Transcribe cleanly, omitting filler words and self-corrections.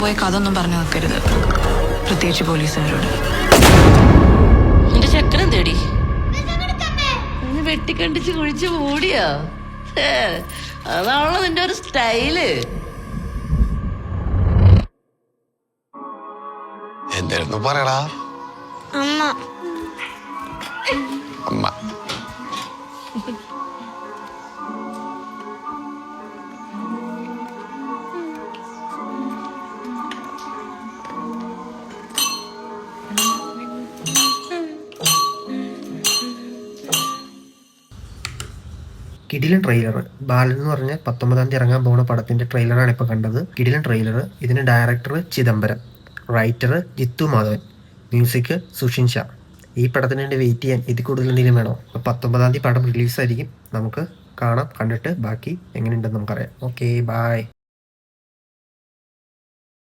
പോയി കഥ ഒന്നും പറഞ്ഞു വെക്കരുത്, പ്രത്യേകിച്ച് പോലീസുകാരോട്. നിന്റെ ചക്കരം തേടി വെട്ടിക്കണ്ടിച്ച് കുഴിച്ച് മൂടിയോ? അതാണല്ലോ നിന്റെ ഒരു സ്റ്റൈല്. എന്തായിരുന്നു പറയടാ? അമ്മ അമ്മ കിടിലൻ ട്രെയിലർ. ബാലൻ എന്ന് പറഞ്ഞ 19-ാം തീയതി ഇറങ്ങാൻ പോകുന്ന പടത്തിന്റെ ട്രെയിലറാണ് ഇപ്പോൾ കണ്ടത്. കിടിലൻ ട്രെയിലർ. ഇതിന് director Chidambaram, writer Jithu Madhavan, music Sushin Shyam. ഈ പടത്തിന് വേണ്ടി വെയിറ്റ് ചെയ്യാൻ ഇതിൽ കൂടുതൽ എന്തെങ്കിലും വേണോ? 19-ാം തീയതി പടം റിലീസായിരിക്കും. നമുക്ക് കാണാം, കണ്ടിട്ട് ബാക്കി എങ്ങനെയുണ്ടെന്ന് നമുക്കറിയാം. Okay, bye.